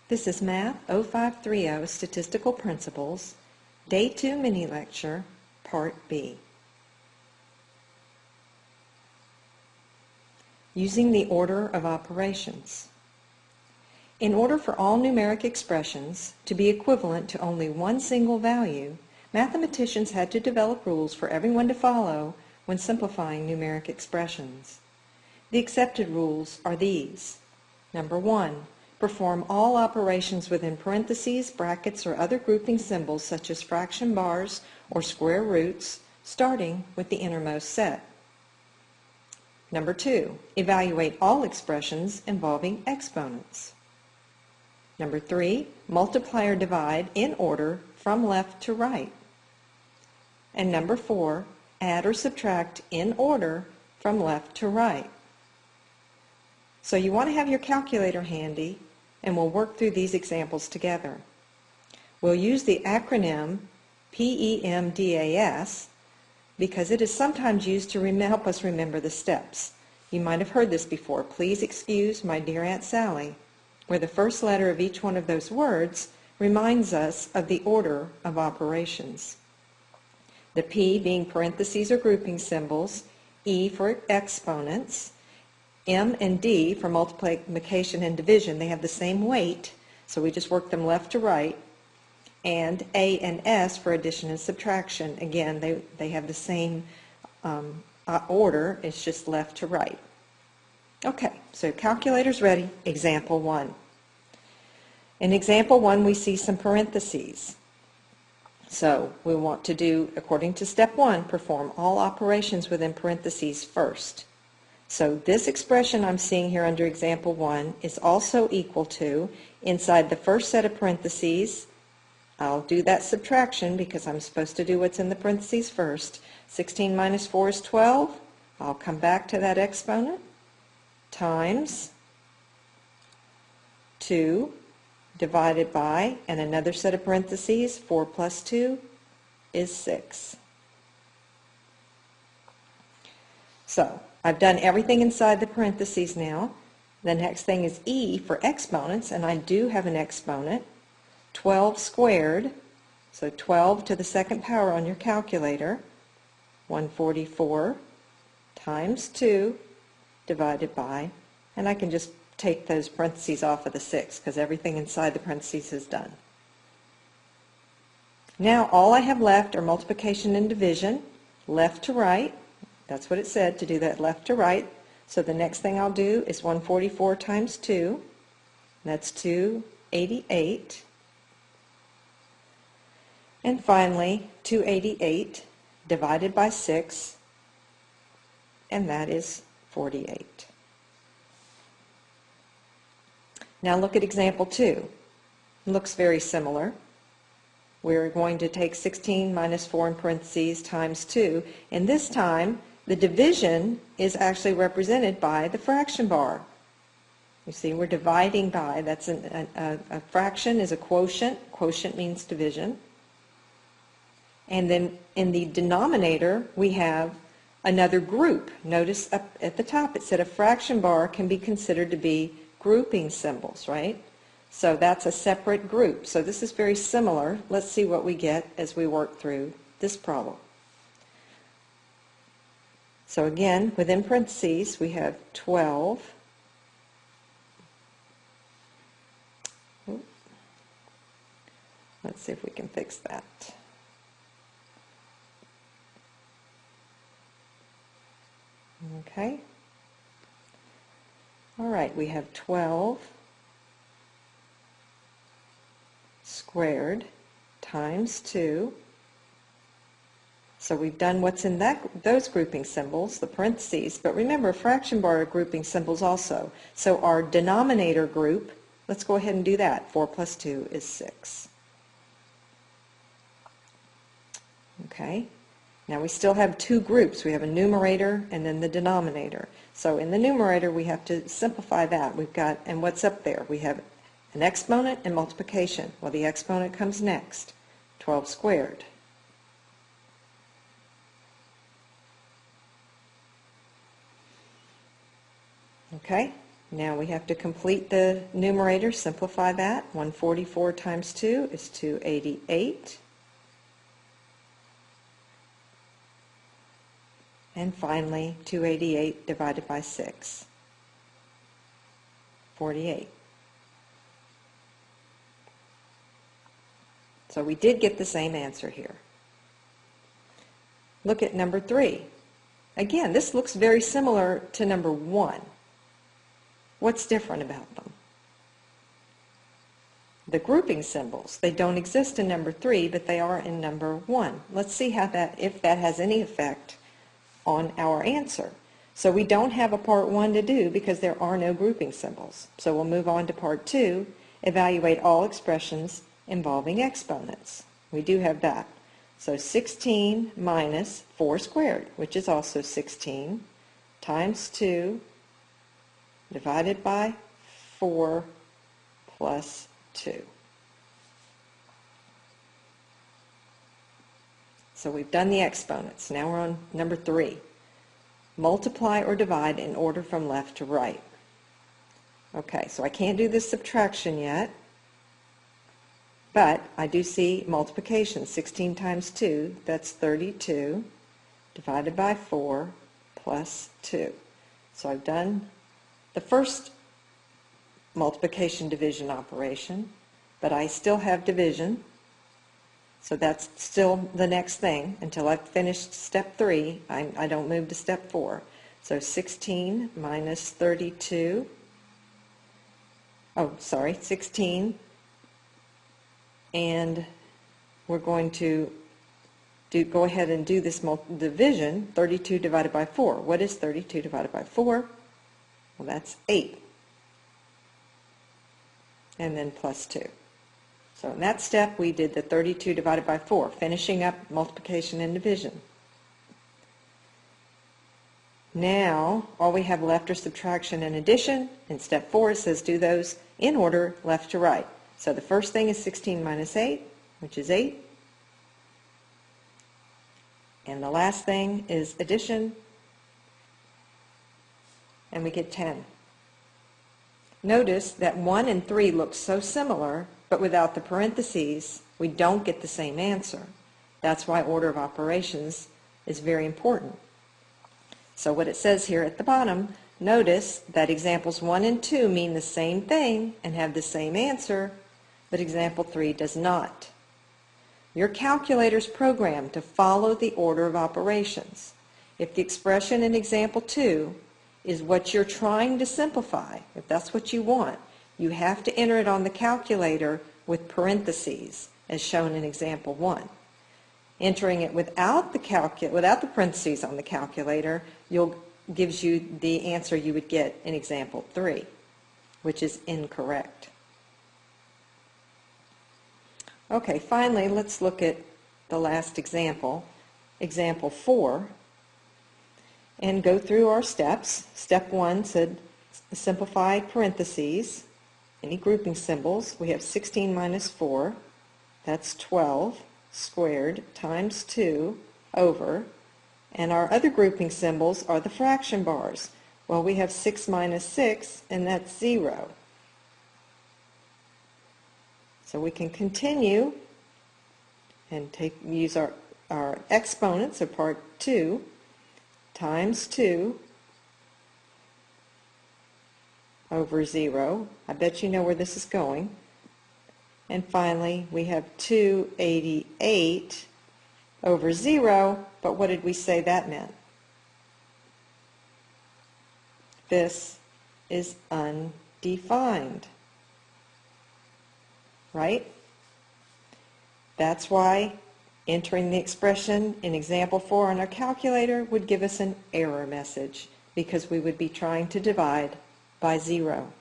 This is Math 0530 Statistical Principles, Day 2 Mini Lecture, Part B. Using the order of operations. In order for all numeric expressions to be equivalent to only one single value, mathematicians had to develop rules for everyone to follow when simplifying numeric expressions. The accepted rules are these. Number 1. Perform all operations within parentheses, brackets, or other grouping symbols such as fraction bars or square roots, starting with the innermost set. Number 2. Evaluate all expressions involving exponents. Number 3. Multiply or divide in order from left to right. And number 4. Add or subtract in order from left to right. So you want to have your calculator handy, and we'll work through these examples together. We'll use the acronym PEMDAS because it is sometimes used to help us remember the steps. You might have heard this before. Please excuse my dear Aunt Sally, where the first letter of each one of those words reminds us of the order of operations. The P being parentheses or grouping symbols, E for exponents, M and D for multiplication and division. They have the same weight, so we just work them left to right. And A and S for addition and subtraction. Again, they have the same order, it's just left to right. Okay, so calculator's ready. Example 1. In example 1, we see some parentheses. So we want to do, according to step 1, perform all operations within parentheses first. So this expression I'm seeing here under example 1 is also equal to, inside the first set of parentheses, I'll do that subtraction because I'm supposed to do what's in the parentheses first. 16 minus 4 is 12. I'll come back to that exponent, times 2 divided by, and another set of parentheses, 4 plus 2 is 6. So I've done everything inside the parentheses now. The next thing is E for exponents, and I do have an exponent. 12 squared, so 12 to the second power on your calculator, 144 times 2 divided by, and I can just take those parentheses off of the 6 because everything inside the parentheses is done. Now all I have left are multiplication and division, left to right. That's what it said, to do that left to right. So the next thing I'll do is 144 times 2. That's 288. And finally, 288 divided by 6, and that is 48. Now look at example 2. It looks very similar. We're going to take 16 minus 4 in parentheses times 2, and this time the division is actually represented by the fraction bar. You see, we're dividing by. That's a fraction is a quotient. Quotient means division. And then in the denominator, we have another group. Notice up at the top it said a fraction bar can be considered to be grouping symbols, right? So that's a separate group. So this is very similar. Let's see what we get as we work through this problem. So again, within parentheses, we have 12. Let's see if we can fix that. Okay. All right, we have 12 squared times 2. So we've done what's in those grouping symbols, the parentheses, but remember fraction bar are grouping symbols also. So our denominator group, let's go ahead and do that. 4 plus 2 is 6. Okay, now we still have two groups. We have a numerator and then the denominator. So in the numerator we have to simplify that. We've got, and what's up there? We have an exponent and multiplication. Well, the exponent comes next, 12 squared. Okay, Now we have to complete the numerator, simplify that. 144 times 2 is 288. And finally, 288 divided by 6, 48. So we did get the same answer here. Look at number 3. Again, this looks very similar to number 1. What's different about them? The grouping symbols. They don't exist in number 3, but they are in number 1. Let's see how if that has any effect on our answer. So we don't have a part 1 to do because there are no grouping symbols. So we'll move on to part 2, evaluate all expressions involving exponents. We do have that. So 16 minus 4 squared, which is also 16, times 2 divided by 4 plus 2. So we've done the exponents. Now we're on number 3. Multiply or divide in order from left to right. Okay, so I can't do this subtraction yet, but I do see multiplication. 16 times 2, that's 32, divided by 4 plus 2. So I've done the first multiplication division operation, but I still have division. So that's still the next thing. Until I've finished step 3, I don't move to step 4. So 16 minus 32, 16, and we're going to go ahead and do this division. 32 divided by 4. What is 32 divided by 4? Well, that's 8. And then plus 2. So in that step, we did the 32 divided by 4, finishing up multiplication and division. Now, all we have left are subtraction and addition. In step 4, it says do those in order, left to right. So the first thing is 16 minus 8, which is 8. And the last thing is addition, and we get 10. Notice that 1 and 3 look so similar, but without the parentheses, we don't get the same answer. That's why order of operations is very important. So what it says here at the bottom, notice that examples 1 and 2 mean the same thing and have the same answer, but example 3 does not. Your calculator's programmed to follow the order of operations. If the expression in example 2 is what you're trying to simplify, if that's what you want, you have to enter it on the calculator with parentheses, as shown in example 1. Entering it without the parentheses on the calculator gives you the answer you would get in example 3, which is incorrect. Okay, finally, let's look at the last example, example 4, and go through our steps. Step 1 said simplify parentheses. Any grouping symbols? We have 16 minus 4, that's 12 squared times 2 over, and our other grouping symbols are the fraction bars. Well, we have 6 minus 6, and that's 0. So we can continue and use our exponents of part 2 times 2 over 0. I bet you know where this is going. And finally, we have 288 over 0, but what did we say that meant? This is undefined, right? That's why entering the expression in example 4 on our calculator would give us an error message, because we would be trying to divide by 0.